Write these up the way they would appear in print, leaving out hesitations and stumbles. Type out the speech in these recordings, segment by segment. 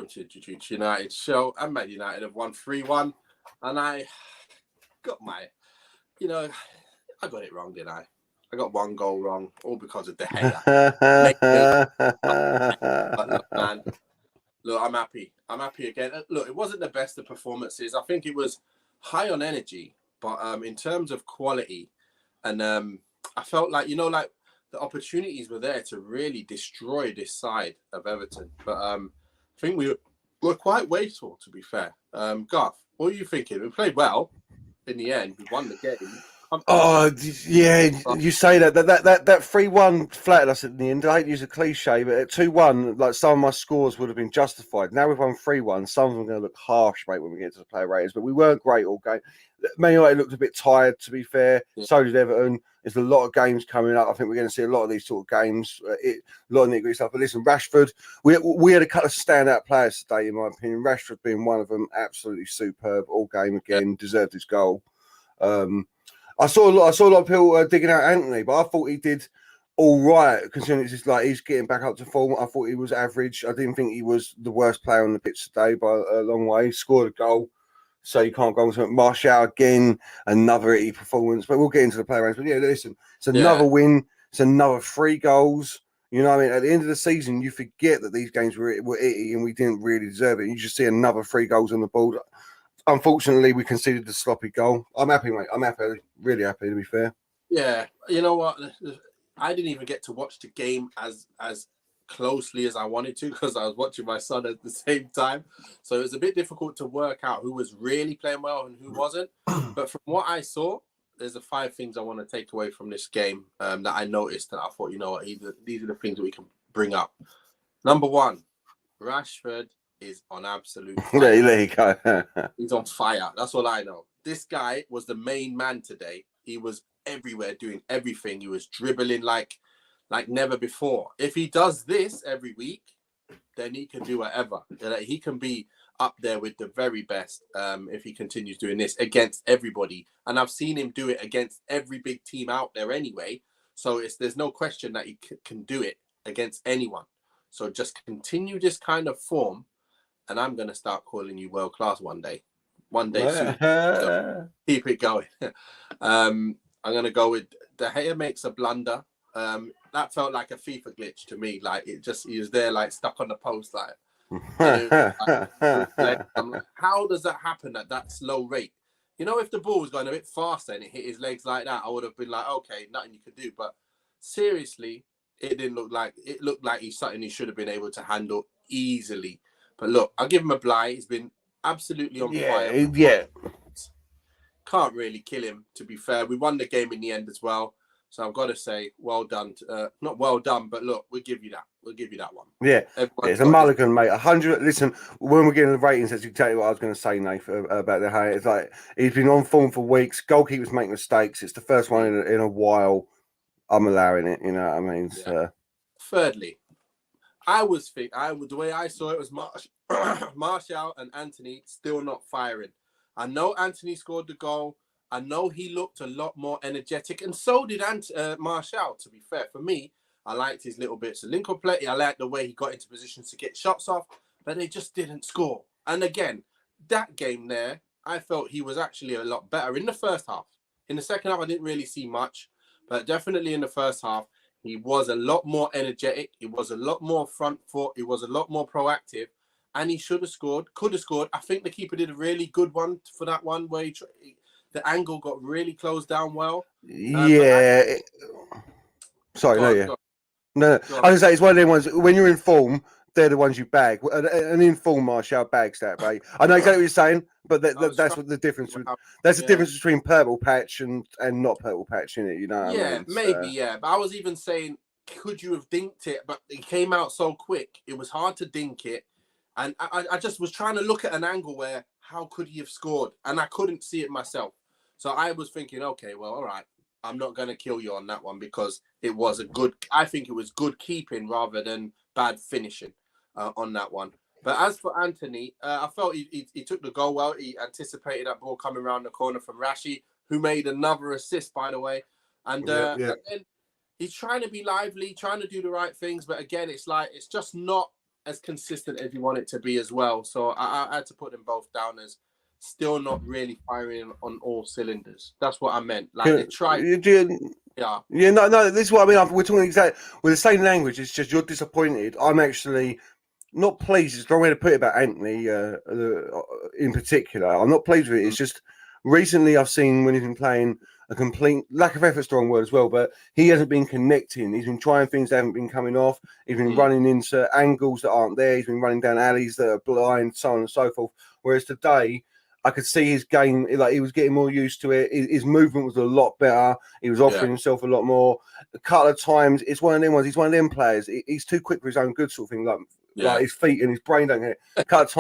welcome to United show. I'm Man United have won 3-1, and I got I got it wrong, didn't I? I got one goal wrong, all because of De Gea. But look, man, I'm happy. I'm happy again. Look, it wasn't the best of performances. I think it was high on energy, but in terms of quality, and I felt like the opportunities were there to really destroy this side of Everton. But I think we were quite wasteful, to be fair. Garf, what are you thinking? We played well in the end. We won the game. Oh yeah, you say that 3-1 flattered us at the end. I hate to use a cliche, but at 2-1, like some of my scores would have been justified. Now we've won 3-1. Some of them are going to look harsh, mate, when we get to the player ratings. But we weren't great all game. Man United looked a bit tired, to be fair. Yeah. So did Everton. There's a lot of games coming up. I think we're going to see a lot of these sort of games, a lot of nitty-gritty stuff. But listen, Rashford, we had a couple of standout players today, in my opinion. Rashford being one of them, absolutely superb all game again, deserved his goal. I saw a lot of people digging out Anthony, but I thought he did all right, considering it's just like he's getting back up to form. I thought he was average. I didn't think he was the worst player on the pitch today by a long way. He scored a goal, so you can't go on to it. Martial again, another itty performance. But we'll get into the player range. But yeah, listen, it's another win. It's another 3 goals. You know what I mean? At the end of the season, you forget that these games were itty and we didn't really deserve it. You just see another 3 goals on the board. Unfortunately, we conceded the sloppy goal. I'm happy, mate. I'm happy. Really happy, to be fair. Yeah. You know what? I didn't even get to watch the game as closely as I wanted to because I was watching my son at the same time. So it was a bit difficult to work out who was really playing well and who wasn't. But from what I saw, there's 5 things I want to take away from this game that I noticed that I thought, you know what, these are the things that we can bring up. Number 1, Rashford is on absolute fire. There you go. He's on fire. That's all I know. This guy was the main man today. He was everywhere doing everything. He was dribbling like never before. If he does this every week, then he can do whatever. He can be up there with the very best if he continues doing this against everybody. And I've seen him do it against every big team out there anyway. So there's no question that he can do it against anyone. So just continue this kind of form. And I'm going to start calling you world class one day soon. So keep it going. I'm going to go with De Gea makes a blunder. That felt like a FIFA glitch to me. Like he was there, like stuck on the post, like. I'm like, how does that happen at that slow rate? You know, if the ball was going a bit faster and it hit his legs like that, I would have been like, okay, nothing you could do. But seriously, it looked like he's something he should have been able to handle easily. But look, I'll give him a blight. He's been absolutely on fire. Yeah. Can't really kill him, to be fair. We won the game in the end as well. So I've got to say, well done. Not well done, but look, we'll give you that. We'll give you that one. Yeah. It's a mulligan, mate. 100. Listen, when we're getting the ratings, that's exactly what I was going to say, Nathan, about the hay. It's like he's been on form for weeks. Goalkeepers make mistakes. It's the first one in a while. I'm allowing it. You know what I mean? Yeah. So. Thirdly, the way I saw it was Martial and Anthony still not firing. I know Anthony scored the goal. I know he looked a lot more energetic, and so did Martial, to be fair. For me, I liked his little bits of link-up play. I liked the way he got into positions to get shots off, but they just didn't score. And again, that game there, I felt he was actually a lot better in the first half. In the second half, I didn't really see much, but definitely in the first half, he was a lot more energetic. He was a lot more front foot. He was a lot more proactive, and he should have scored, could have scored. I think the keeper did a really good one for that one where the angle got really closed down well. Yeah. Sorry, no. I was going to say, it's one of them ones, when you're in form, they're the ones you bag. An in-form Martial bags that, right? I know exactly what you're saying, but that's what the difference. That's the difference between purple patch and not purple patch, in it. You know? What I mean? Maybe, yeah. But I was even saying, could you have dinked it? But it came out so quick. It was hard to dink it, and I just was trying to look at an angle where how could he have scored, and I couldn't see it myself. So I was thinking, okay, well, all right. I'm not going to kill you on that one because I think it was good keeping rather than bad finishing on that one. But as for Anthony, I felt he took the goal well. He anticipated that ball coming around the corner from Rashi, who made another assist, by the way. And then he's trying to be lively, trying to do the right things. But again, it's just not as consistent as you want it to be as well. So I had to put them both down as still not really firing on all cylinders. That's what I meant. Like they tried. Yeah. Yeah, no, this is what I mean. We're talking exactly with the same language. It's just you're disappointed. I'm actually not pleased. It's the wrong way to put it about Anthony in particular. I'm not pleased with it. It's just recently I've seen when he's been playing a complete lack of effort's the wrong word as well, but he hasn't been connecting. He's been trying things that haven't been coming off. He's been running into angles that aren't there. He's been running down alleys that are blind, so on and so forth. Whereas today, I could see his game, like he was getting more used to it. His movement was a lot better. He was offering himself a lot more. A couple of times, it's one of them ones. He's one of them players. He's too quick for his own good, sort of thing. Like his feet and his brain don't get it. A couple of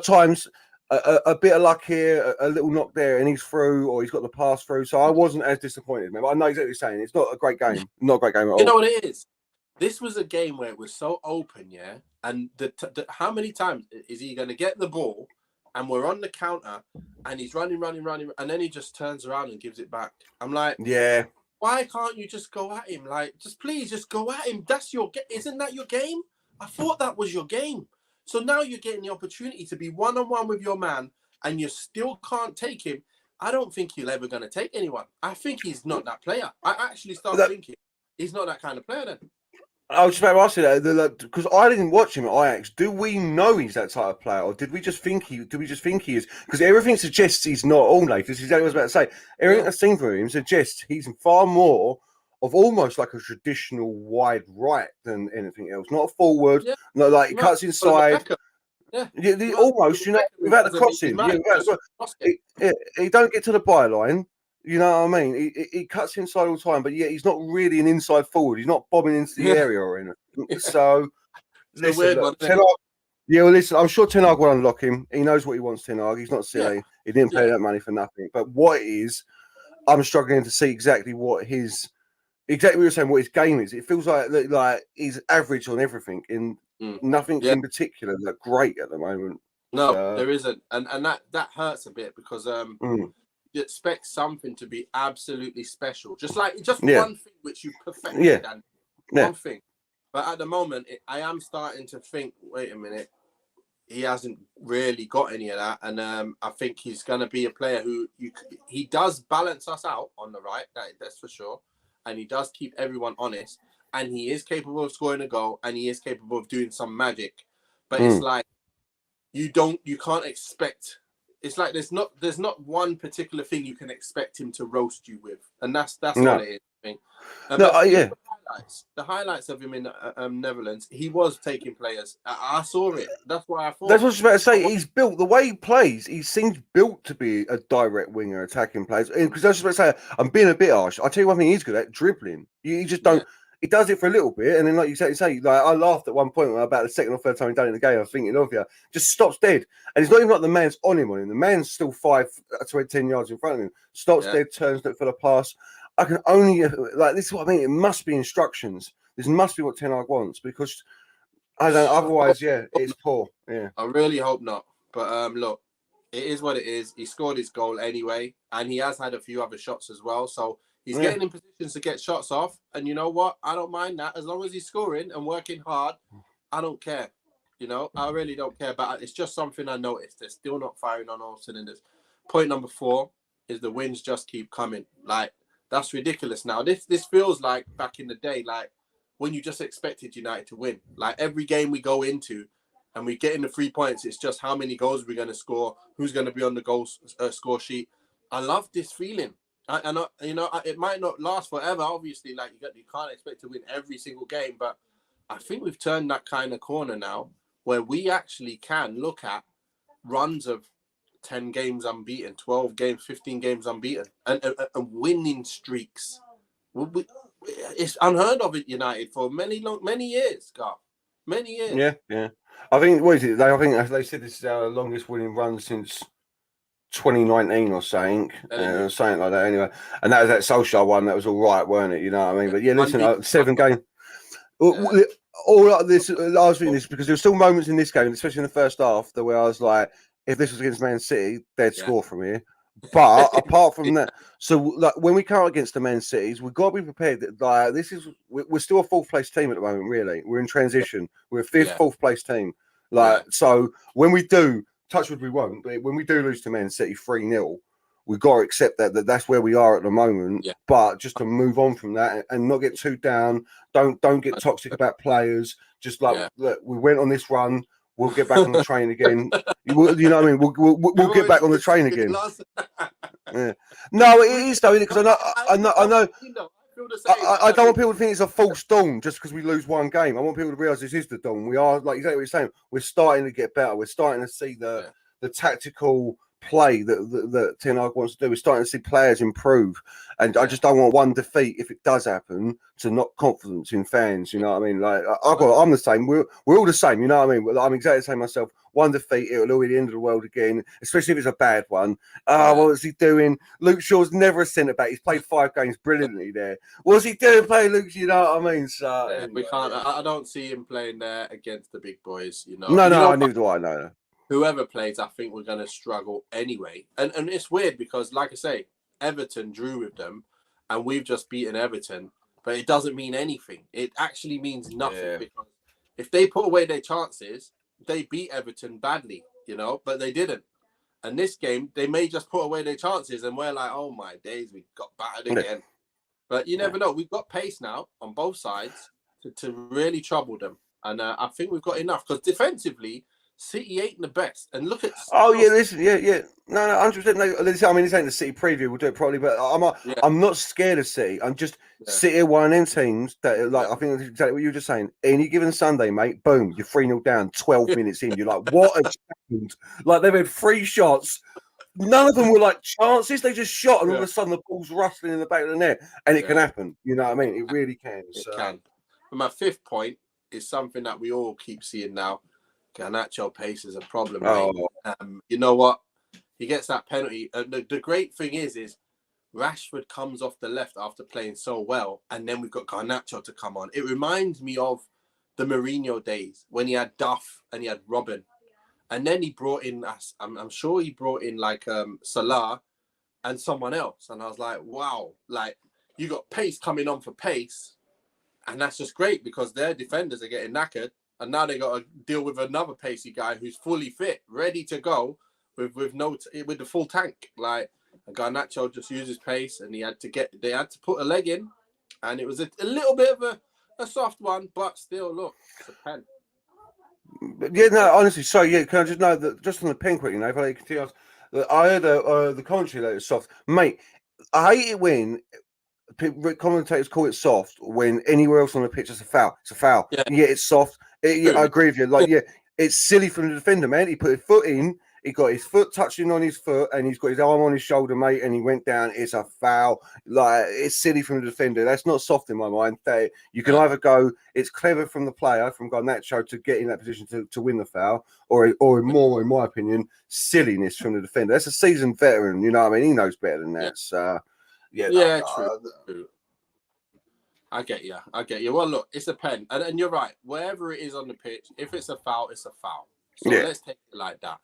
times, a bit of luck here, a little knock there, and he's through, or he's got the pass through. So I wasn't as disappointed, man. But I know exactly what you're saying. It's not a great game. Not a great game at all. You know what it is? This was a game where it was so open, yeah. And how many times is he going to get the ball? And we're on the counter, and he's running, and then he just turns around and gives it back. I'm like, yeah. Why can't you just go at him? Like, please, just go at him. That's your isn't that your game? I thought that was your game. So now you're getting the opportunity to be one-on-one with your man, and you still can't take him. I don't think he's ever going to take anyone. I think he's not that player. I actually start thinking he's not that kind of player then. I was just about to ask you that because I didn't watch him at Ajax. Do we know he's that type of player, or did we just think he? Do we just think he is? Because everything suggests he's not. All Nathan, this is exactly what I was about to say. Everything I've seen from him suggests he's far more of almost like a traditional wide right than anything else. Not a forward. Yeah. No, like he cuts inside. Yeah, almost. You know, without the crossing. He don't get to the byline. You know what I mean? He cuts inside all the time, but he's not really an inside forward. He's not bombing into the area or anything. So, listen, listen, I'm sure Ten Hag will unlock him. He knows what he wants, Ten Hag. He's not silly. Yeah. He didn't pay that money for nothing. But what it is, I'm struggling to see exactly what you're saying, what his game is. It feels like he's average on everything, in nothing in particular that great at the moment. No, there isn't. And that hurts a bit because you expect something to be absolutely special, just one thing which you perfected, and one thing. But at the moment, I am starting to think, wait a minute, he hasn't really got any of that, and I think he's going to be a player who he does balance us out on the right, that's for sure, and he does keep everyone honest, and he is capable of scoring a goal, and he is capable of doing some magic. But it's like you can't expect. It's like there's not one particular thing you can expect him to roast you with, and that's all it is. I think. The highlights of him in Netherlands, he was taking players. I saw it. That's why I thought. That's what I was about to say. He's built the way he plays. He seems built to be a direct winger, attacking players. Because I was about to say, I'm being a bit harsh. I'll tell you one thing he's good at: dribbling. You just don't. He does it for a little bit, and then, like you say, like I laughed at one point about the second or third time he done it in the game. I was thinking of you. Just stops dead, and it's not even like the man's on him. The man's still 5 to 10 yards in front of him. Stops dead, turns for the pass. I can only this is what I mean. It must be instructions. This must be what Ten Hag wants, because I don't. Otherwise, it's poor. Yeah, I really hope not. But look, it is what it is. He scored his goal anyway, and he has had a few other shots as well. So. He's getting in positions to get shots off, and you know what? I don't mind that. As long as he's scoring and working hard, I don't care. You know, I really don't care. But it's just something I noticed. They're still not firing on all cylinders. Point number 4 is the wins just keep coming. Like, that's ridiculous now. This feels like back in the day, like when you just expected United to win. Like every game we go into and we get in the 3 points, it's just how many goals we're going to score, who's going to be on the goal score sheet. I love this feeling. It might not last forever. Obviously, like you can't expect to win every single game, but I think we've turned that kind of corner now, where we actually can look at runs of 10 games unbeaten, 12 games, 15 games unbeaten, and winning streaks. It's unheard of at United for many years, Garf. Many years. Yeah. I think what is it? I think they said this is our longest winning run since 2019 or something, something like that. Anyway, and that was that Solskjaer one. That was all right, weren't it? You know what I mean? But listen, 7 games. All like this. I was reading this because there were still moments in this game, especially in the first half, where I was like, if this was against Man City, they'd score from here. But apart from that, so like when we come out against the Man Cities, we've got to be prepared that like we're still a fourth place team at the moment. Really, we're in transition. We're a fifth, Yeah, fourth place team. yeah, Like so, when we do, touch wood, we won't. But when we do lose to Man City 3-0, we've got to accept that's where we are at the moment. yeah. But just to move on from that and not get too down. Don't get toxic about players. Just like Yeah. look, we went on this run. We'll get back on the train again. You know what I mean? We've We'll get already back on the train conceded again. last. Yeah. No, it We, is though, because I know. I feel the same. I don't want people to think it's a false dawn just because we lose one game. I want people to realise this is the dawn. We are, like exactly what you're saying, we're starting to get better. We're starting to see the tactical play that Ten Hag wants to do. We're starting to see players improve. And I just don't want one defeat, if it does happen, to knock confidence in fans. You know what I mean? Like I'm the same. We're all the same. You know what I mean? I'm exactly the same myself. One defeat, it'll all be the end of the world again, especially if it's a bad one. What was he doing? Luke Shaw's never a centre back. He's played 5 games brilliantly there. What's he doing playing Luke? You know what I mean? So Yeah, anyway, we can't. I don't see him playing there against the big boys. You know. no, You know I what? neither do I know. Whoever plays, I think we're going to struggle anyway. And it's weird because, like I say, Everton drew with them, and we've just beaten Everton. But it doesn't mean anything. It actually means nothing because if they put away their chances, they beat Everton badly. You know, but they didn't. And this game, they may just put away their chances, and we're like, oh my days, we got battered again. But you never know. We've got pace now on both sides to really trouble them. And I think we've got enough because defensively, City ain't the best. And look at Oh yeah, listen, yeah. No, 100%. No, listen, I mean, this ain't the City preview. We'll do it probably, but I'm not scared of City. I'm just City one of them teams that, like, I think that's exactly what you were just saying. Any given Sunday, mate, boom, you're 3-0 down, 12 minutes in. You're like, what a happened? Like they've had 3 shots. None of them were like chances. They just shot, and all of a sudden the ball's rustling in the back of the net, and it can happen. You know what I mean? It really can. It can. And my 5th point is something that we all keep seeing now. Garnacho pace is a problem, mate. You know what? He gets that penalty. The great thing is Rashford comes off the left after playing so well, and then we've got Garnacho to come on. It reminds me of the Mourinho days when he had Duff and he had Robin, and then he brought in us. I'm sure he brought in like Salah and someone else, and I was like, wow, like you got pace coming on for pace, and that's just great because their defenders are getting knackered. And now they got to deal with another pacey guy who's fully fit, ready to go with the full tank. Like Garnacho just uses pace, and they had to put a leg in, and it was a little bit of a soft one, but still, look, it's a pen. Yeah, no, honestly, so yeah, can I just know that just on the pen quickly, if I continue, I heard the commentary that it's soft, mate. I hate it when commentators call it soft when anywhere else on the pitch it's a foul. It's a foul. Yeah, It's soft. Yeah, I agree with you. Like, it's silly from the defender, man. He put his foot in. He got his foot touching on his foot, and he's got his arm on his shoulder, mate. And he went down. It's a foul. Like, it's silly from the defender. That's not soft in my mind. You can either go, it's clever from the player, from Garnacho to get in that position to win the foul, or more, in my opinion, silliness from the defender. That's a seasoned veteran. You know what I mean? He knows better than that. So. True. I get you. Well, look, it's a pen, and you're right. Wherever it is on the pitch, if it's a foul, it's a foul. So let's take it like that.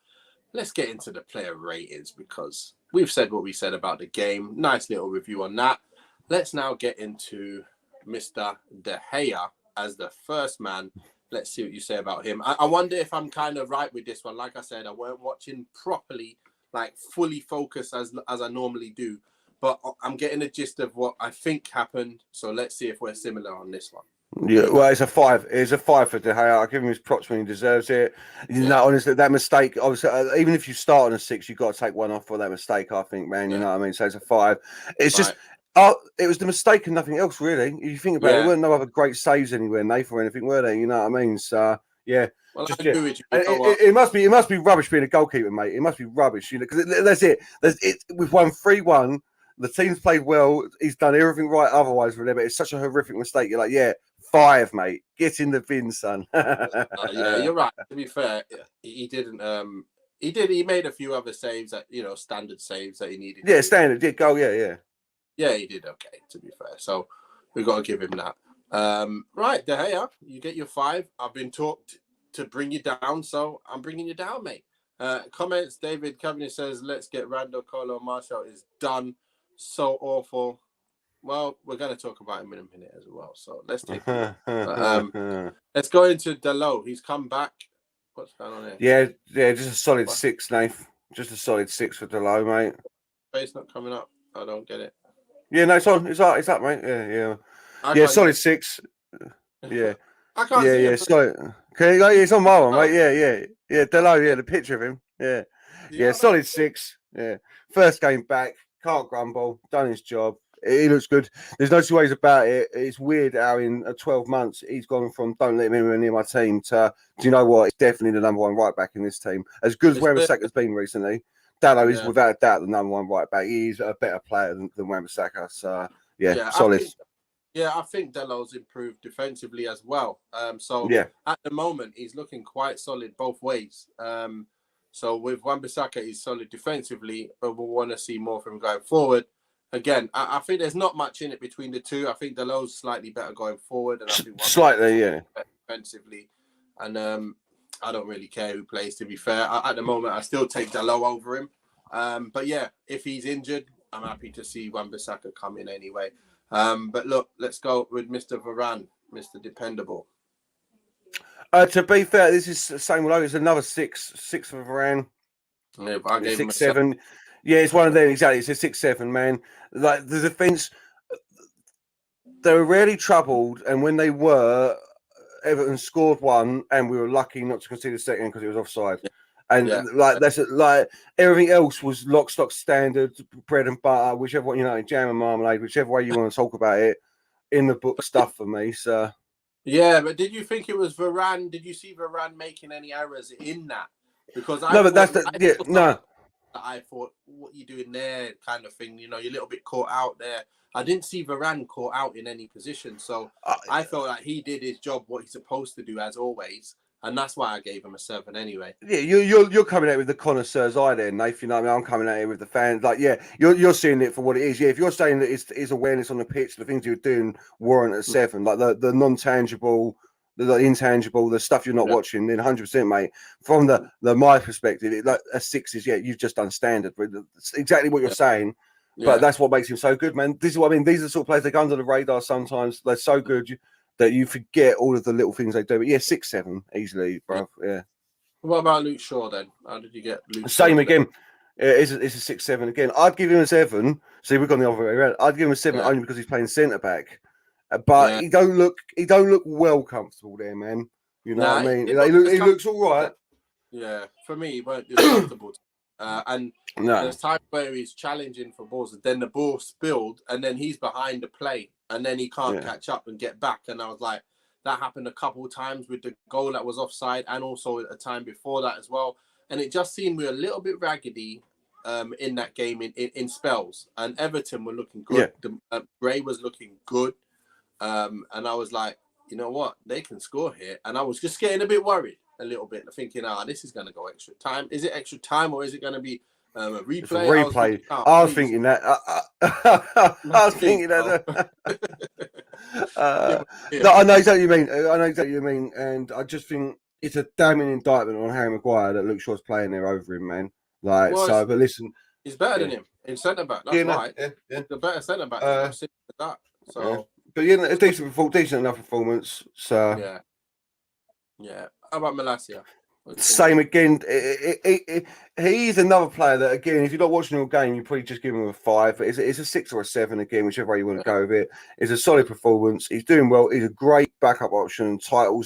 Let's get into the player ratings because we've said what we said about the game. Nice little review on that. Let's now get into Mr. De Gea as the first man. Let's see what you say about him. I wonder if I'm kind of right with this one. Like I said, I weren't watching properly, like fully focused as I normally do. But I'm getting a gist of what I think happened. So let's see if we're similar on this one. Yeah, well, it's a 5. It's a 5 for De Gea. I give him his props when he deserves it. You know, honestly, that mistake. Obviously, even if you start on a 6, you've got to take one off for that mistake. I think, man. You know what I mean? So it's a 5. It's just, it was the mistake and nothing else, really. If you think about it, there weren't no other great saves anywhere, Nathan, or anything, were there? You know what I mean? So yeah. Well, just, I agree with you. It must be rubbish being a goalkeeper, mate. It must be rubbish, you know, because that's it. We've won 3-1. The team's played well. He's done everything right otherwise for them, but it's such a horrific mistake. You're like, 5, mate. Get in the bin, son. Yeah, you're right. To be fair, he didn't. He made a few other saves that standard saves that he needed. Yeah, standard. Did goal. Yeah. Yeah, he did okay. To be fair, so we've got to give him that. Right, De Gea, you get your 5. I've been talked to bring you down, so I'm bringing you down, mate. Comments. David Cavendish says, "Let's get Randall, Colo, Marshall is done. So awful." Well, we're going to talk about him in a minute as well. So let's take a look. But, let's go into Delo. He's come back. What's going on here? Yeah, just a solid 6, Nath. Just a solid 6 for Delo, mate. Face not coming up. I don't get it. Yeah, no, it's on. It's up, mate. Yeah, solid 6. Yeah. I can't see him. Solid. Okay, it's on my one, mate. Yeah. Delo, the picture of him. Yeah, solid 6. Yeah. First game back. Can't grumble. Done his job. He looks good. There's no two ways about it. It's weird how in 12 months he's gone from don't let him anywhere near my team to, do you know what? He's definitely the number 1 right back in this team. As good as Wan-Bissaka's been recently, Dalot is without a doubt the number 1 right back. He's a better player than Wan-Bissaka. So, solid. I think Delos's improved defensively as well. At the moment, he's looking quite solid both ways. So with Wan-Bissaka, he's solid defensively, but we'll want to see more from him going forward. Again, I think there's not much in it between the two. I think Delos's slightly better going forward, and I think slightly, defensively. And I don't really care who plays. To be fair, at the moment, I still take Delos over him. But yeah, if he's injured, I'm happy to see Wan-Bissaka come in anyway. But look, let's go with Mr. Varane, Mr. Dependable. To be fair, this is the same low. It's another 6 for Varane. Yeah, but I gave 6, 7. Yeah, it's one of them, exactly. It's a 6, 7, man. Like, the defence, they were rarely troubled, and when they were, Everton scored 1, and we were lucky not to concede a second because it was offside. And that's like everything else was lock, stock, standard, bread and butter, whichever one, jam and marmalade, whichever way you want to talk about it, in the book stuff for me. So, yeah, but did you think it was Varane? Did you see Varane making any errors in that? Because I thought, what are you doing there, kind of thing. You're a little bit caught out there. I didn't see Varane caught out in any position, so I felt like he did his job, what he's supposed to do, as always, and that's why I gave him a 7 anyway. Yeah, you're coming at it with the connoisseur's eye there, Nathan. You know what I mean? I'm coming at it with the fans. Like, you're seeing it for what it is. Yeah, if you're saying that his awareness on the pitch, the things you're doing warrant a 7, like the non-tangible, the intangible, the stuff you're not watching, then 100%, mate. From the my perspective, like a 6 is you've just done standard. It's exactly what you're saying, but that's what makes him so good, man. This is what I mean. These are the sort of players that go under the radar sometimes. They're so good that you forget all of the little things they do. But 6, 7 easily, bro. Yeah. What about Luke Shaw then? How did you get Luke Same Shaw again. It's a 6, 7 again. I'd give him a 7. See, we've gone the other way around. I'd give him a 7 only because he's playing centre back. But he don't look well comfortable there, man. You know what I mean? He looks all right. Yeah, for me, he weren't comfortable. And there's times where he's challenging for balls, and then the ball spilled, and then he's behind the play, and then he can't catch up and get back. And I was like, that happened a couple of times with the goal that was offside, and also a time before that as well. And it just seemed we were a little bit raggedy in that game in spells. And Everton were looking good. Yeah. Gray was looking good. And I was like, you know what? They can score here. And I was just getting a bit worried a little bit, thinking, this is going to go extra time. Is it extra time, or is it going to be a replay? It's a replay. I was thinking that. I was thinking that. No, I know exactly what you mean. And I just think it's a damning indictment on Harry Maguire that Luke Shaw's playing there over him, man. But listen. He's better than him in centre-back. That's right. Yeah. The better centre-back. But a decent enough performance. So yeah. How about Malacia? Same again. He's another player that, again, if you're not watching the game, you probably just give him a 5. But it's a 6 or a 7 again, whichever way you want to go with it. It's a solid performance. He's doing well. He's a great backup option. Title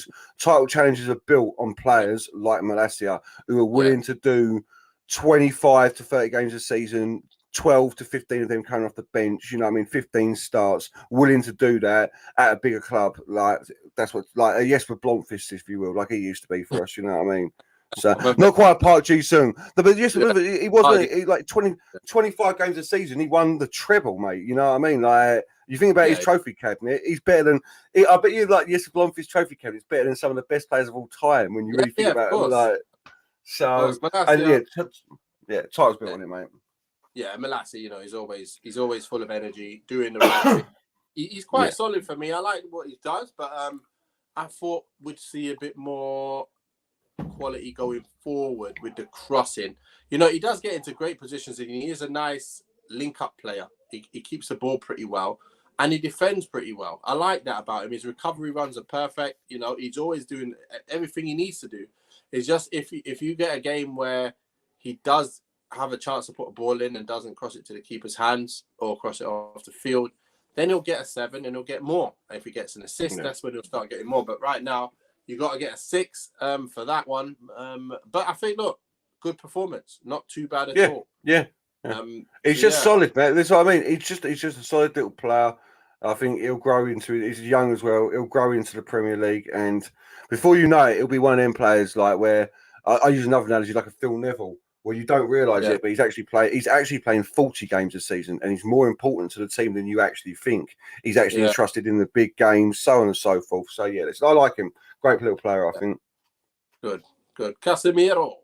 challenges are built on players like Malacia who are willing to do 25 to 30 games a season. 12 to 15 of them coming off the bench, 15 starts, willing to do that at a bigger club. Like, that's what, like a Jesper Blomqvist, if you will, like he used to be for us, you know what I mean? So, not quite Park Ji-sung. But yes, he wasn't, like 25 games a season, he won the treble, mate, you know what I mean? Like, you think about his trophy cabinet, he's better than, I bet you, like, Jesper Blomqvist trophy cabinet is better than some of the best players of all time when you really think about it. Like, so, title's built on it, mate. Yeah, Malacia, he's always full of energy, doing the right thing. He's quite solid for me. I like what he does, but I thought we'd see a bit more quality going forward with the crossing. You know, he does get into great positions and he is a nice link-up player. He keeps the ball pretty well and he defends pretty well. I like that about him. His recovery runs are perfect. You know, he's always doing everything he needs to do. It's just if you get a game where he does have a chance to put a ball in and doesn't cross it to the keeper's hands or cross it off the field, then he'll get a 7 and he'll get more. If he gets an assist, that's when he'll start getting more. But right now, you got to get a 6 for that one. But I think, look, good performance, not too bad at all. Yeah. He's just solid, man. That's what I mean. He's just a solid little player. I think he'll grow into it. He's young as well. He'll grow into the Premier League, and before you know it, he'll be one of them players like where I use another analogy like a Phil Neville. Well, you don't realise it, but he's actually playing 40 games a season, and he's more important to the team than you actually think. He's actually entrusted in the big games, so on and so forth. So yeah, I like him. Great little player, I think. Good. Casemiro.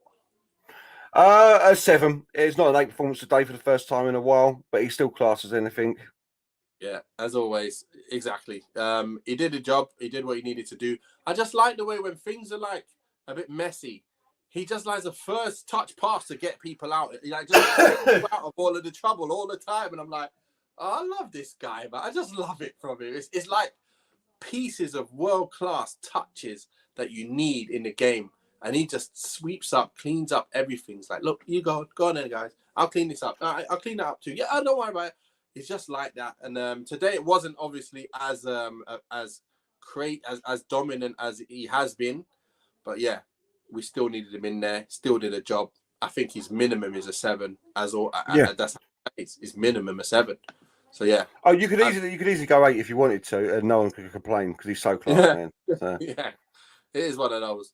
A 7. It's not an 8 performance today for the first time in a while, but he still classes anything. Yeah, as always, exactly. He did a job. He did what he needed to do. I just like the way when things are like a bit messy, he just likes a first touch pass to get people out. He like just out of all of the trouble all the time. And I'm like, oh, I love this guy, but I just love it from him. It's like pieces of world-class touches that you need in the game. And he just sweeps up, cleans up everything. It's like, look, you go on there, guys. I'll clean this up. I'll clean that up too. Yeah, don't worry about it. It's just like that. And today it wasn't obviously as great, as dominant as he has been. But yeah, we still needed him in there. Still did a job. I think his minimum is a 7. That's his minimum a 7. So yeah. Oh, you could easily go 8 if you wanted to, and no one could complain because he's so class, man. So. Yeah, it is one of those.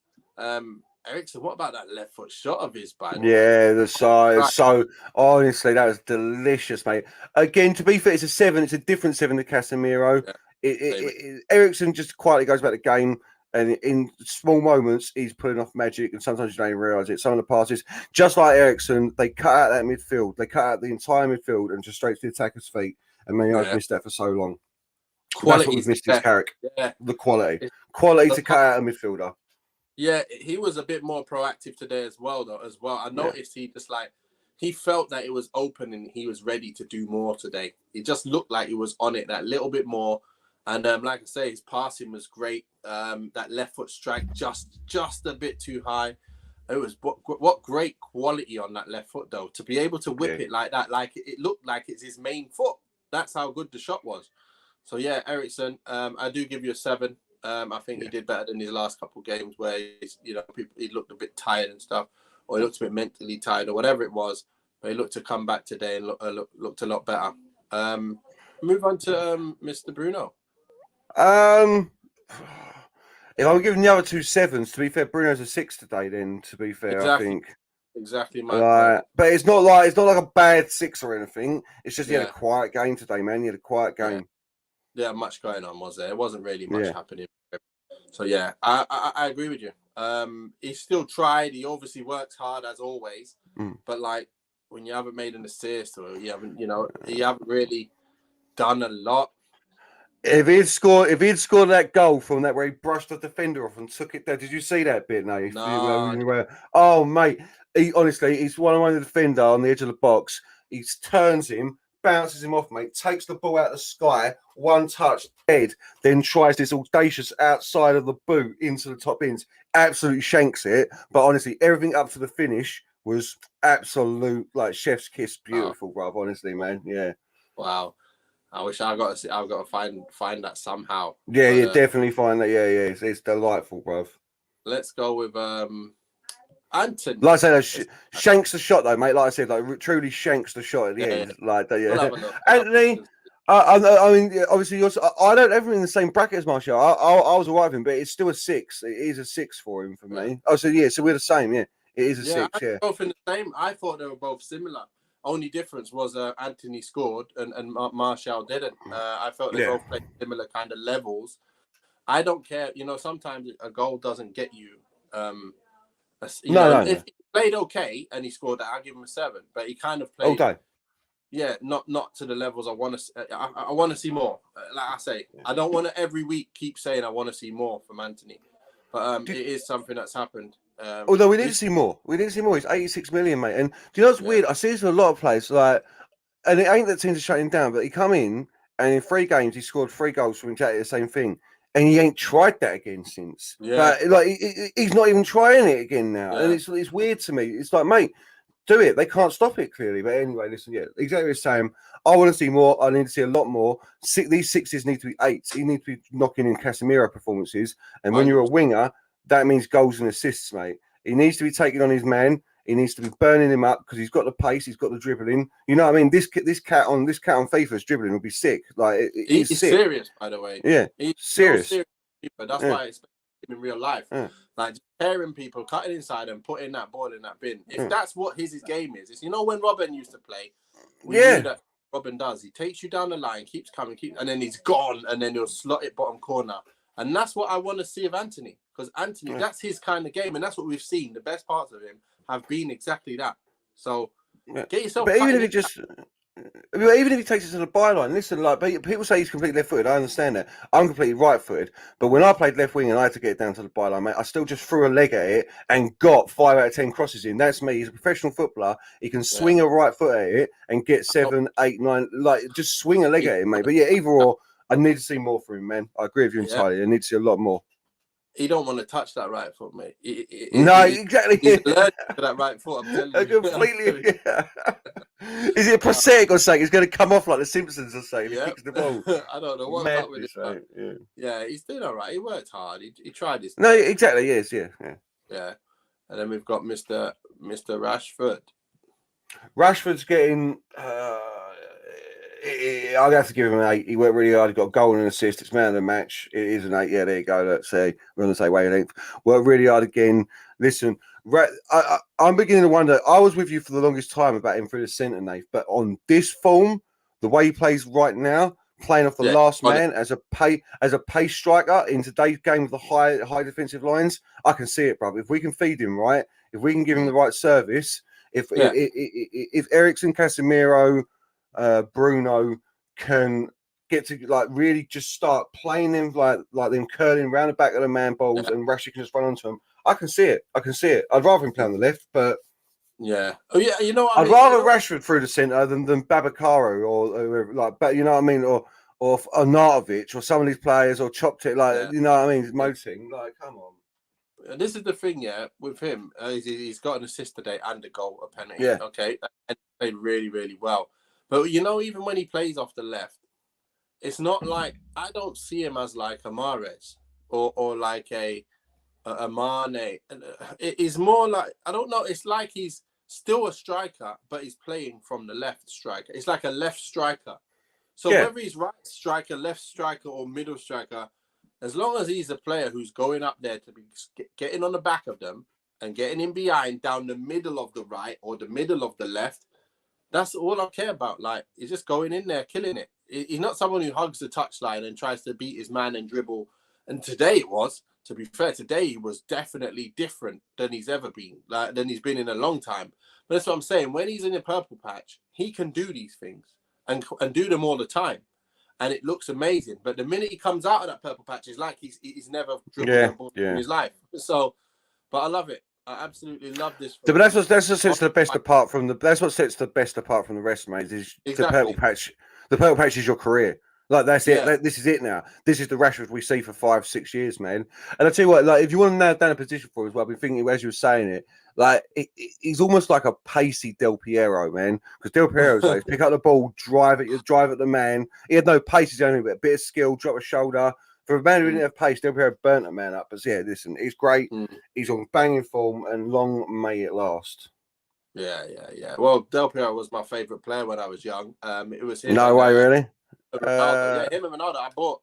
Ericsson, what about that left foot shot of his, by the way? Yeah, the size. So honestly, that was delicious, mate. Again, to be fair, it's a 7. It's a different 7 to Casemiro. Yeah, Ericsson just quietly goes about the game. And in small moments, he's pulling off magic, and sometimes you don't even realise it. Some of the passes, just like Ericsson, they cut out that midfield. They cut out the entire midfield and just straight to the attacker's feet. And Man United missed that for so long. That's what we've missed his character. Yeah. The quality. Quality to cut out a midfielder. Yeah, he was a bit more proactive today as well, I noticed he felt that it was open and he was ready to do more today. It just looked like he was on it that little bit more. And like I say, his passing was great. That left foot strike just a bit too high. It was what great quality on that left foot though, to be able to whip it like that, like it looked like it's his main foot. That's how good the shot was. So yeah, Ericsson, I do give you a 7. I think he did better than his last couple of games where he looked a bit tired and stuff, or he looked a bit mentally tired or whatever it was. But he looked to come back today and looked a lot better. Move on to Mr. Bruno. If I'm giving the other 2 7s, to be fair, Bruno's a 6 today. Then, to be fair, exactly. I think exactly. But it's not like a bad 6 or anything. It's just he had a quiet game today, man. He had a quiet game. Yeah, much going on, was there? It wasn't really much happening. So yeah, I agree with you. He still tried. He obviously works hard as always. But like when you haven't made an assist or you haven't really done a lot. If he'd scored that goal from that where he brushed the defender off and took it there, did you see that bit? No. Oh mate, he's one of the defender on the edge of the box. He turns him, bounces him off, mate, takes the ball out of the sky, one touch, dead, then tries this audacious outside of the boot into the top ends. Absolutely shanks it. But honestly, everything up to the finish was absolute, like, chef's kiss, beautiful, bruv. Honestly, man. Yeah. Wow. I wish I've got to find that somehow. Yeah, definitely find that. Yeah. It's delightful, bruv. Let's go with Anthony. Like I say, shanks the shot though, mate. Like I said, like truly shanks the shot at the end. Like that, yeah. We'll Anthony, I mean, obviously, I don't ever in the same bracket as Martial. I was alright with him, but it's still a 6. It is a 6 for him for me. Oh, so yeah, so we're the same. Yeah, it is a 6. Yeah, both in the same. I thought they were both similar. Only difference was Anthony scored and Martial didn't. I felt they both played similar kind of levels. I don't care. Sometimes a goal doesn't get you. If he played okay and he scored that, I'll give him a 7. But he kind of played. Okay. Yeah, not to the levels I want to. I want to see more. Like I say, I don't want to every week keep saying I want to see more from Anthony. But it is something that's happened. Although we need to This, see more. We need to see more. He's 86 million, mate. And do you know what's yeah, weird? I see this with a lot of players, like, and it ain't that teams are shutting down, but he come in and in 3 games he scored 3 goals from exactly the same thing, and he ain't tried that again since. yeah, Like, he's not even trying it again now, and yeah, it's weird to me. It's like, mate, do it. They can't stop it clearly. But anyway, listen, yeah, exactly the same. I want to see more. I need to see a lot more. These sixes need to be eights. You need to be knocking in Casemiro performances, and when you're a 100%. winger, that means goals and assists, mate. He needs to be taking on his man. He needs to be burning him up because he's got the pace, he's got the dribbling. You know what I mean? This cat on FIFA's dribbling would be sick. Like it's He's sick. serious, by the way. Yeah, He's serious. So serious, but that's Yeah. why I expect him in real life. Yeah. Like just tearing people, cutting inside and putting that ball in that bin. If Yeah. that's what his game is, it's, you know, when Robin used to play, we Yeah. knew that Robin does. He takes you down the line, keeps coming, and then he's gone, and then he'll slot it bottom corner. And that's what I want to see of Anthony, because Anthony, Yeah. that's his kind of game, and that's what we've seen. The best parts of him have been exactly that. So Yeah. get yourself. But even if he just, even if he takes it to the byline, listen, like people say he's completely left-footed. I understand that. I'm completely right-footed. But when I played left wing and I had to get it down to the byline, mate, I still just threw a leg at it and got 5 out of 10 crosses in. That's me. He's a professional footballer. He can swing a right foot at it and get 7, 8, 9. Like just swing a leg at it, mate. But yeah, either or, I need to see more from him, man. I agree with you entirely. I need to see a lot more. He don't want to touch that right foot, mate. Exactly. He's allergic to that right foot. I'm telling you. Completely. Is it a prosthetic or something? He's going to come off like the Simpsons or something. He kicks the ball. I don't know what's up with it. Yeah, he's doing all right. He worked hard. He tried his. No, exactly. Yes, yeah. And then we've got Mr. Rashford. Rashford's getting. I'd have to give him an 8. He worked really hard. He got a goal and an assist. It's man of the match. It is an 8. Yeah, there you go. Let's say we're on the same wavelength. Worked really hard again. Listen, I'm beginning to wonder. I was with you for the longest time about him through the centre, Nate, but on this form, the way he plays right now, playing off the last man as a pace striker in today's game with the high defensive lines, I can see it, brother. If we can feed him right, if we can give him the right service, if Eriksen, Casemiro, Bruno can get to like really just start playing them like them curling around the back of the man balls and Rashford can just run onto them. I can see it. I'd rather him play on the left, but you know what I'd rather Rashford through the centre than Babakaro or like, but you know what I mean, or Arnautovic or some of these players or chopped it like you know what I mean, Moting. Like, come on. And this is the thing, with him. He's got an assist today and a goal, a penalty. Yeah. Okay, and he played really, really well. But you know, even when he plays off the left, it's not like I don't see him as like a Mahrez or like a Mane. It is more like, I don't know. It's like he's still a striker, but he's playing from the left striker. It's like a left striker. So whether he's right striker, left striker, or middle striker, as long as he's a player who's going up there to be getting on the back of them and getting in behind down the middle of the right or the middle of the left, that's all I care about. Like, he's just going in there, killing it. He's not someone who hugs the touchline and tries to beat his man and dribble. And today it was, to be fair, today he was definitely different than he's ever been, than he's been in a long time. But that's what I'm saying. When he's in a purple patch, he can do these things and do them all the time. And it looks amazing. But the minute he comes out of that purple patch, it's like he's never dribbled a ball in his life. So, but I love it. I absolutely love this. But that's what sets the best apart from the. That's what sets the best apart from the rest, mate. Is the purple patch. The purple patch is your career. Like, that's it. This is it now. This is the Rashford we see for 5-6 years, man. And I tell you what, like, if you want to nail down a position for him as well, I've been thinking as you were saying it, like he's almost like a pacey Del Piero, man. Because Del Piero's like pick up the ball, drive at the man. He had no pace, he's only a bit of skill, drop a shoulder. For a man who didn't have pace, Del Piero burnt a man up. But yeah, listen, he's great. He's on banging form, and long may it last. Yeah. Well, Del Piero was my favourite player when I was young. It was him. No way, really. Ronaldo. Him and Ronaldo.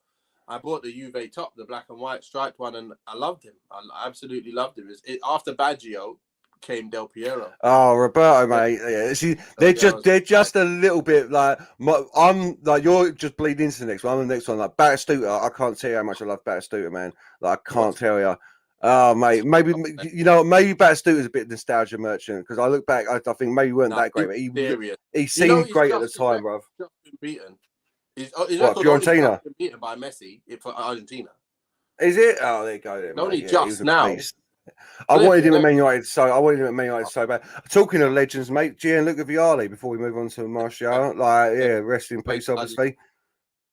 I bought the Juve top, the black and white striped one, and I loved him. I absolutely loved him. After Baggio came Del Piero. Oh, Roberto, mate. Yeah, see, they're just a little bit like I'm like, you're just bleeding into the next one. I'm the next one. Like Batistuta, I can't tell you how much I love Batistuta, man. Like, I can't tell you. Oh, mate, maybe maybe Batistuta's a bit nostalgia merchant, because I look back, I think maybe he weren't that great, but he seemed great at the time, bro. Just been beaten. He's Fiorentina? Been beaten by Messi for Argentina. Is it? Oh, there you go. Then, only just now. I wanted him at Listen, Man United, so bad. Talking of legends, mate, Gianluca Vialli. Before we move on to Martial, rest in great peace, bloody. obviously.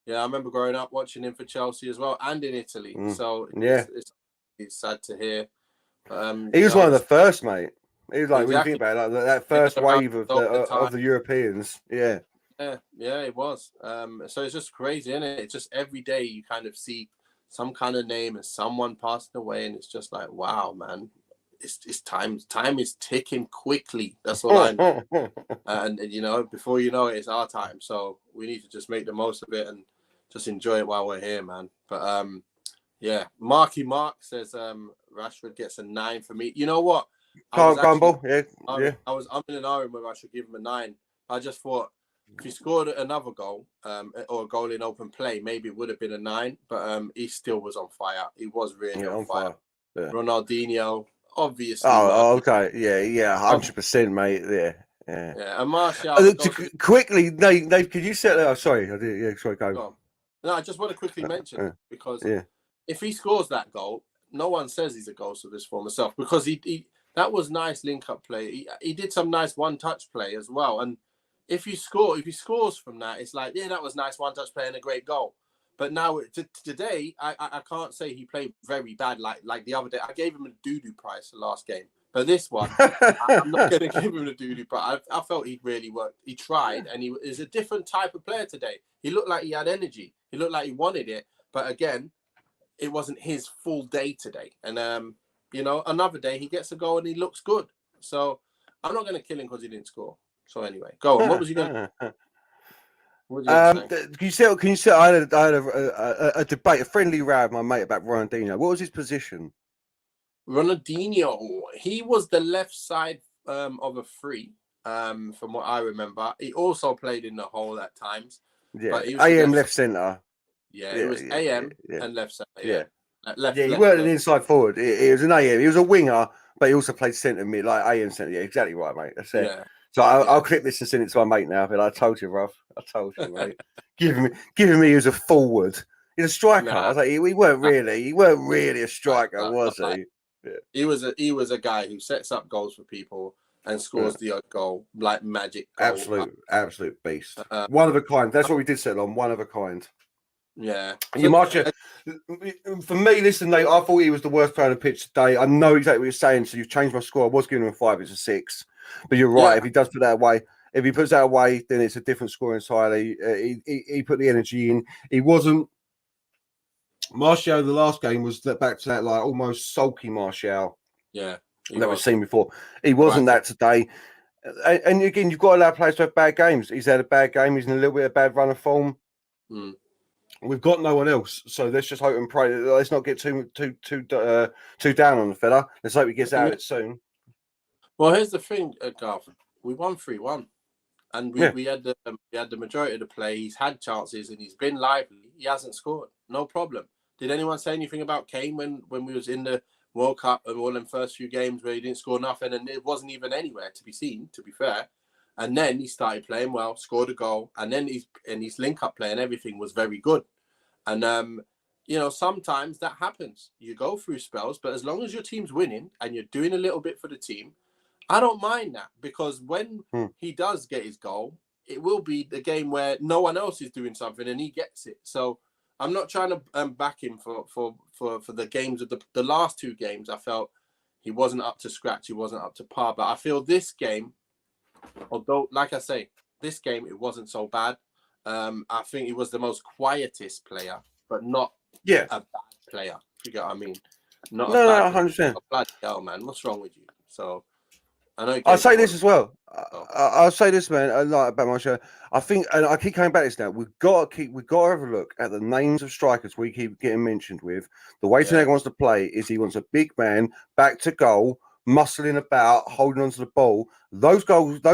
Yeah, I remember growing up watching him for Chelsea as well and in Italy. So Yeah, it's sad to hear. he was one of the first, mate. He was like, when you think exactly about it, like that been first around wave of all the the time. Europeans. Yeah. Yeah, it was. So it's just crazy, isn't it? It's just every day you kind of see some kind of name and someone passing away, and it's just like, wow, man, it's time. Time is ticking quickly. That's all I know. And you know, before you know it, it's our time. So we need to just make the most of it and just enjoy it while we're here, man. But yeah, Marky Mark says Rashford gets a 9 for me. You know what? I was Can't actually grumble. Yeah, yeah. I was in an iron whether I should give him a 9. I just thought if he scored another goal or a goal in open play, maybe it would have been a 9. But he still was on fire. He was really Yeah, on on fire. fire. Yeah. Ronaldinho, obviously Oh, Marky. okay. Yeah, 100%, mate. Yeah, yeah. Yeah, and Martial, the goal. Quickly, Nate, could you set that? Oh, sorry, I did. Yeah, sorry, go. Go. No, I just want to quickly mention Uh, because yeah, if he scores that goal, no one says he's a goal to this former self because he that was nice link up play. He did some nice one touch play as well. And if he scores from that, it's like, yeah, that was nice one touch play and a great goal. But now today, I can't say he played very bad like the other day. I gave him a doo-doo prize the last game. But this one, I'm not going to give him a doo-doo prize. I felt he really worked. He tried, and he is a different type of player today. He looked like he had energy. He looked like he wanted it. But again, it wasn't his full day today. And you know, another day he gets a goal and he looks good. So I'm not going to kill him because he didn't score. So anyway, go on. What was you going to say? Can you say? I had a debate, a friendly row with my mate about Ronaldinho. What was his position? Ronaldinho, he was the left side of a free, from what I remember. He also played in the hole at times. Yeah, But he was AM left centre. Yeah, it was AM and left centre. Yeah. Left. Yeah, he weren't an inside forward. He was an AM. He was a winger, but he also played centre mid, like AM centre. Yeah, exactly right, mate. That's it. Yeah. So I'll clip this and send it to my mate now. But I told you, bruv. I told you, mate. giving me as a forward. He's a striker. I was like, he weren't really a striker, was he? Yeah. He was a guy who sets up goals for people and scores the odd goal like magic goal. Absolute beast. One of a kind. That's what we did settle on. One of a kind. Yeah. You might for me, listen, Nate, I thought he was the worst player on the pitch today. I know exactly what you're saying, so you've changed my score. I was giving him a 5, it's a 6. But you're right, if he does put that away, if he puts that away, then it's a different score entirely. He put the energy in. He wasn't Martial. The last game was back to that like almost sulky Martial. Yeah. That we've seen before. He wasn't that today. And again, you've got to allow players to have bad games. He's had a bad game. He's in a little bit of bad run of form. We've got no one else, so let's just hope and pray. Let's not get too down on the fella. Let's hope he gets out of it soon. Well, here's the thing, Garf. We won 3-1, and we had the majority of the play. He's had chances and he's been lively. He hasn't scored. No problem. Did anyone say anything about Kane when we was in the World Cup and all them first few games where he didn't score nothing and it wasn't even anywhere to be seen, to be fair. And then he started playing well, scored a goal, and then his link-up play and everything was very good. And, you know, sometimes that happens. You go through spells, but as long as your team's winning and you're doing a little bit for the team, I don't mind that because when he does get his goal, it will be the game where no one else is doing something and he gets it. So I'm not trying to back him for the games of the last 2 games. I felt he wasn't up to scratch. He wasn't up to par. But I feel this game, although, like I say, this game, it wasn't so bad. I think he was the most quietest player, but not a bad player. You get what I mean? Not no, 100%. Bloody hell, man. What's wrong with you? So I know. I'll say this as well. I'll say this, man. Like about my show, I think, and I keep coming back to this now. We've got to have a look at the names of strikers we keep getting mentioned with. The way Tenag wants to play is he wants a big man back to goal, muscling about, holding onto the ball. Those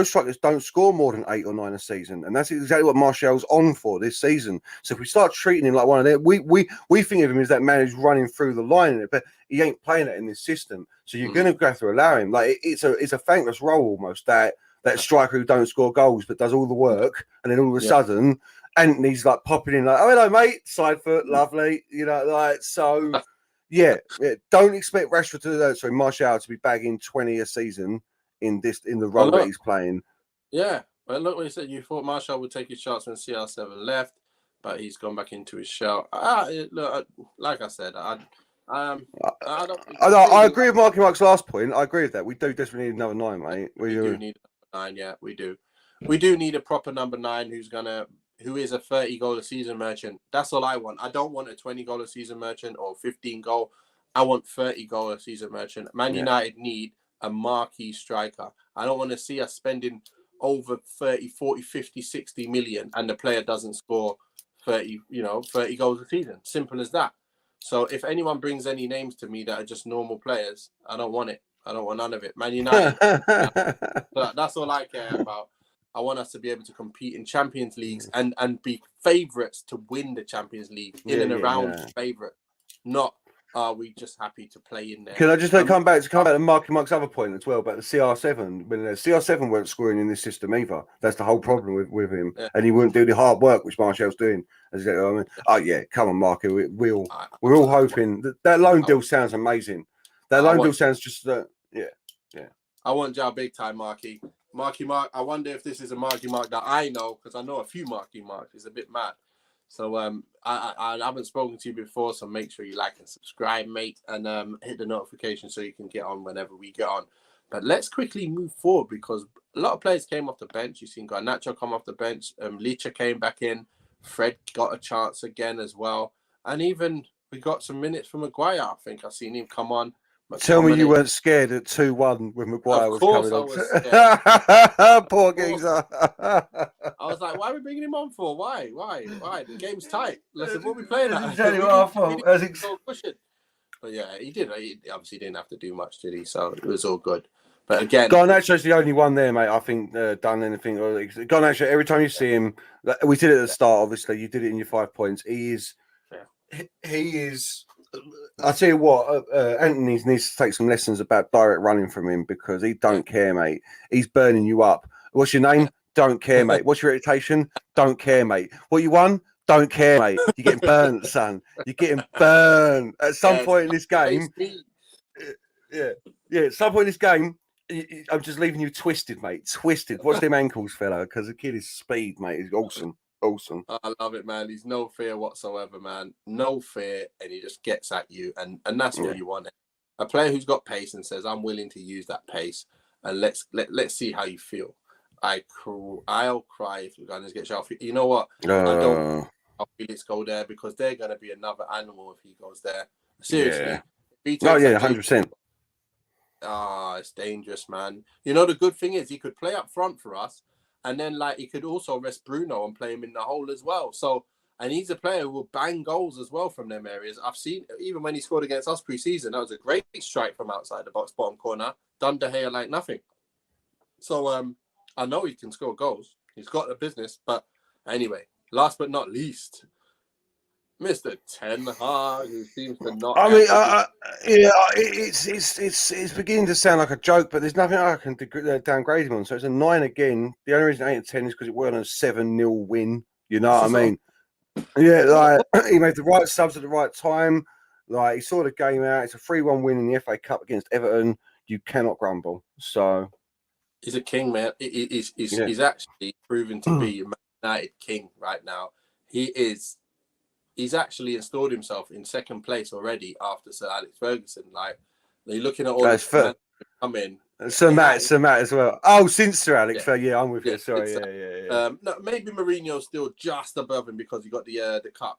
strikers don't score more than 8 or 9 a season, and that's exactly what Martial's on for this season. So if we start treating him like one of them, we think of him as that man who's running through the line, but he ain't playing it in this system. So you're going to have to allow him. Like it's a thankless role almost that striker who don't score goals but does all the work, and then all of a sudden Anthony's like popping in like, "Oh hello mate, side foot, lovely," you know, like so. Yeah, don't expect Rashford to Martial to be bagging 20 a season in the role that he's playing. Yeah, but look what he said. You thought Martial would take his shots when CR7 left, but he's gone back into his shell. Look, like I said, I don't. I agree with Mark's last point. I agree with that. We do desperately need another 9, mate. We do need a number 9. Yeah, we do. We do need a proper number 9 who is a 30-goal a season merchant. That's all I want. I don't want a 20-goal a season merchant or 15-goal. I want 30-goal a season merchant. Man United need a marquee striker. I don't want to see us spending over 30, 40, 50, 60 million and the player doesn't score 30 goals a season. Simple as that. So if anyone brings any names to me that are just normal players, I don't want it. I don't want none of it. Man United, that's all I care about. I want us to be able to compete in Champions Leagues and be favourites to win the Champions League around favourite. Not are we just happy to play in there. Can I just come back to Mark's other point as well about the CR7? When CR7 weren't scoring in this system either. That's the whole problem with him. Yeah. And he wouldn't do the hard work which Martial's doing. As I mean, oh yeah, come on, Mark. We're all hoping that loan deal sounds amazing. That loan deal sounds just yeah. I want Joe big time, Marky. Marky Mark, I wonder if this is a Marky Mark that I know, because I know a few Marky Marks. He's a bit mad. So I haven't spoken to you before, so make sure you like and subscribe, mate, and hit the notification so you can get on whenever we get on. But let's quickly move forward because a lot of players came off the bench. You've seen Garnacho come off the bench. Licha came back in. Fred got a chance again as well. And even we got some minutes from Maguire. I think I've seen him come on. Tell me you weren't scared at 2-1 when Maguire was coming on. Of course I was scared. Poor geezer. I was like, why are we bringing him on for? Why? The game's tight. Listen, what are we playing at? Exactly what I thought. But yeah, he did. He obviously didn't have to do much, did he? So it was all good. But again, Garnacho's the only one there, mate. I think done anything. Garnacho, every time you see him, we did it at the start. Obviously, you did it in your 5 points. He is. I tell you what, Anthony needs to take some lessons about direct running from him because he don't care, mate. He's burning you up. What's your name? Don't care, mate. What's your reputation? Don't care, mate. What you won? Don't care, mate. You're getting burnt, son. You're getting burnt. At some point in this game, at some point in this game, I'm just leaving you twisted, mate. Twisted. Watch them ankles, fella, because the kid is speed, mate. He's awesome. Awesome. I love it, man. He's no fear whatsoever, man. No fear, and he just gets at you, and that's what you want. A player who's got pace and says, "I'm willing to use that pace, and let's see how you feel." I'll cry if the Gunners get shot. You know what? I'll Felix go there because they're gonna be another animal if he goes there. Seriously. Yeah. 100%. It's dangerous, man. You know the good thing is he could play up front for us. And then, he could also rest Bruno and play him in the hole as well. So, and he's a player who will bang goals as well from them areas. I've seen, even when he scored against us pre-season, that was a great strike from outside the box, bottom corner. Done De Gea like nothing. So, I know he can score goals. He's got the business. But anyway, last but not least, Mr. Ten Hag, who seems to not. I mean, it's beginning to sound like a joke, but there's nothing I can downgrade him on. So it's a 9 again. The only reason 8 and 10 is because it weren't a 7-0 win. You know what I mean? Yeah, he made the right subs at the right time. He saw the game out. It's a 3-1 win in the FA Cup against Everton. You cannot grumble. So he's a king, man. He's actually proven to be a Man United king right now. He's actually installed himself in second place already after Sir Alex Ferguson. You're looking at all the come in. Sir Matt as well. Oh, since Sir Alex, I'm with you. Sorry, yeah. No, maybe Mourinho's still just above him because he got the cup.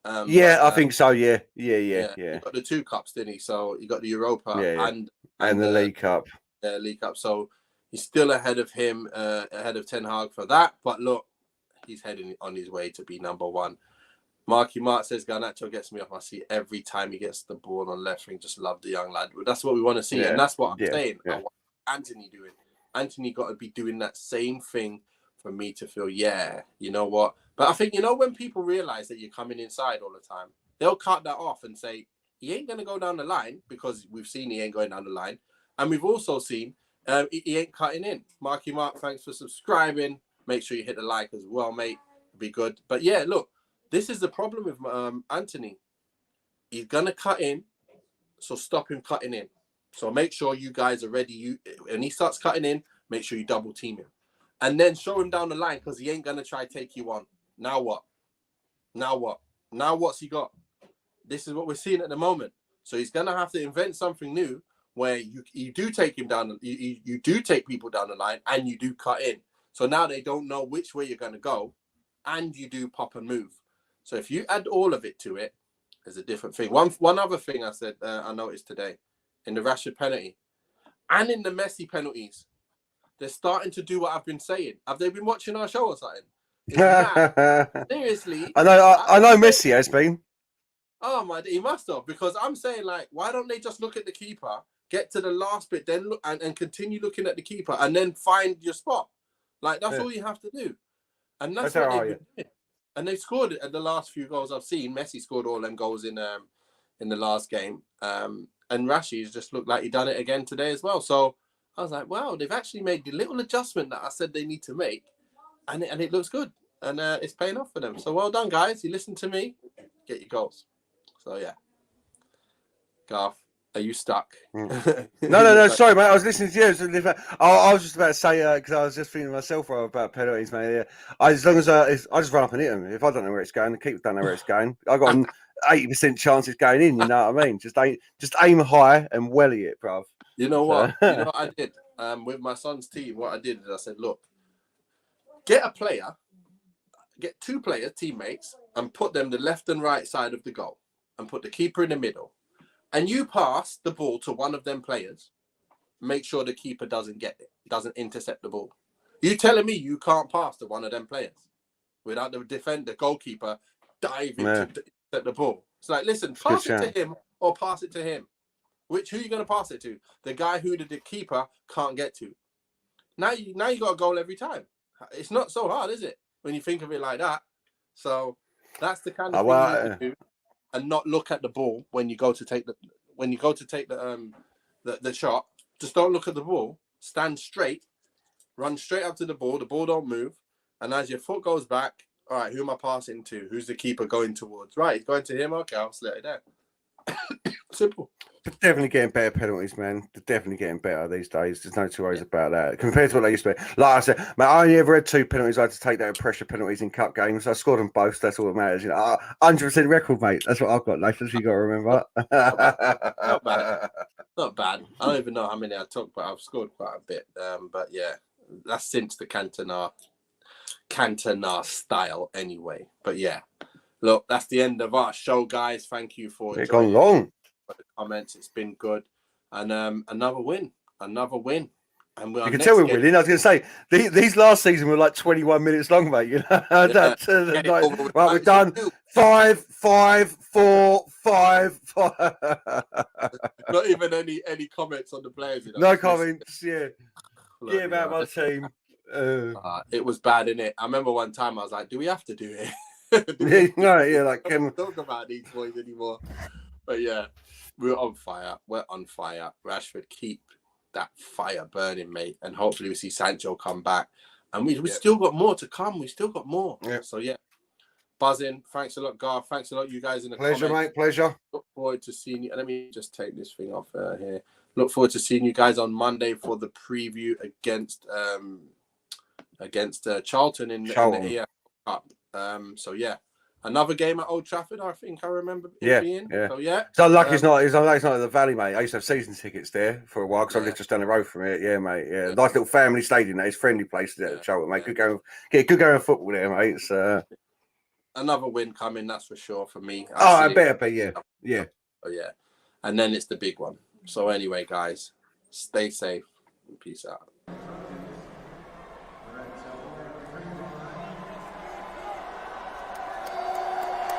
I think so. Yeah. He got the 2 cups, didn't he? So he got the Europa and the League Cup. League Cup. So he's still ahead of him, ahead of Ten Hag for that. But look, he's heading on his way to be number 1. Marky Mark says Garnacho gets me off my seat every time he gets the ball on left wing. Just love the young lad. That's what we want to see. And that's what I'm saying. I want Anthony doing. Anthony got to be doing that same thing for me to feel, you know what? But I think, when people realize that you're coming inside all the time, they'll cut that off and say, he ain't going to go down the line because we've seen he ain't going down the line. And we've also seen he ain't cutting in. Marky Mark, thanks for subscribing. Make sure you hit the like as well, mate. It'd be good. But look. This is the problem with Anthony. He's going to cut in, So stop him cutting in. So make sure you guys are ready. When he starts cutting in, make sure you double team him. And then show him down the line because he ain't going to try to take you on. Now what? Now what? Now what's he got? This is what we're seeing at the moment. So he's going to have to invent something new where you do take him down. You do take people down the line and you do cut in. So now they don't know which way you're going to go and you do pop and move. So if you add all of it to it, there's a different thing. One other thing I said, I noticed today in the Rashford penalty and in the Messi penalties, they're starting to do what I've been saying. Have they been watching our show or something? It's mad. Seriously. I know Messi has been. Oh my, he must have, because I'm saying, like, why don't they just look at the keeper, get to the last bit, then look and continue looking at the keeper and then find your spot? Like, that's all you have to do. And that's what they've been doing. And they scored it at the last few goals I've seen. Messi scored all them goals in the last game. And Rashi's just looked like he done it again today as well. So I was like, wow, they've actually made the little adjustment that I said they need to make. And it looks good. And it's paying off for them. So well done, guys. You listen to me, get your goals. So, yeah. Garf, are you stuck? No. Sorry, mate. I was listening to you. I was just about to say, because I was just thinking to myself about penalties, mate. Yeah. As long as I just run up and hit them. If I don't know where it's going, the keeper don't know where it's going. I got an 80% chance it's going in. You know what I mean? Just aim high and welly it, bruv. You know what? You know what I did with my son's team? What I did is I said, look, get two players, teammates, and put them the left and right side of the goal, and put the keeper in the middle. And you pass the ball to one of them players, make sure the keeper doesn't get it, doesn't intercept the ball. You telling me you can't pass to one of them players without the goalkeeper diving to intercept the ball? It's like, listen, pass it to him or pass it to him. Who are you going to pass it to? The guy who the keeper can't get to. Now you got a goal every time. It's not so hard, is it? When you think of it like that. So that's the kind of thing you have to do. And not look at the ball when you go to take the shot. Just don't look at the ball. Stand straight, run straight up to the ball. The ball don't move, and as your foot goes back, all right, who am I passing to? Who's the keeper going towards? Right, he's going to him. Okay, I'll slip it there. Simple. They're definitely getting better penalties, man. They're definitely getting better these days. There's no two ways about that. Compared to what they used to be. Like I said, man, I only ever had 2 penalties I had to take that pressure penalties in cup games. I scored them both. That's all that matters. You know, 100% record, mate. That's what I've got, Nathan. You got to remember. Not bad. Not bad. I don't even know how many I took, but I've scored quite a bit. But yeah, that's since the Cantona style anyway. But yeah, look, that's the end of our show, guys. Thank you for it's gone long. For the comments. It's been good. And another win. And you can tell we're winning. I was going to say, these last season were like 21 minutes long, mate. You know, right, we're done. 5, 4, 5, 5. Not even any comments on the players. You know? No comments. Yeah. Yeah, about my team. It was bad, innit? I remember one time I was like, do we have to do it? Like don't talk about these boys anymore. But yeah, we're on fire. Rashford, keep that fire burning, mate. And hopefully we see Sancho come back. And we still got more to come. We still got more. Yeah. So yeah, buzzing. Thanks a lot, Garf. Thanks a lot, you guys in the pleasure, comments. Mate. Pleasure. Look forward to seeing you. Let me just take this thing off here. Look forward to seeing you guys on Monday for the preview against Charlton in the EFL Cup. So yeah, another game at Old Trafford. I think I remember it being. Yeah. So yeah. It's unlucky it's not at the Valley, mate. I used to have season tickets there for a while because I lived just down the road from it. Yeah, mate. Yeah, nice little family stadium. It's friendly place at Charlton, mate. Good going football there, mate. It's another win coming, that's for sure for me. I better be. Yeah. Oh yeah, and then it's the big one. So anyway, guys, stay safe and peace out.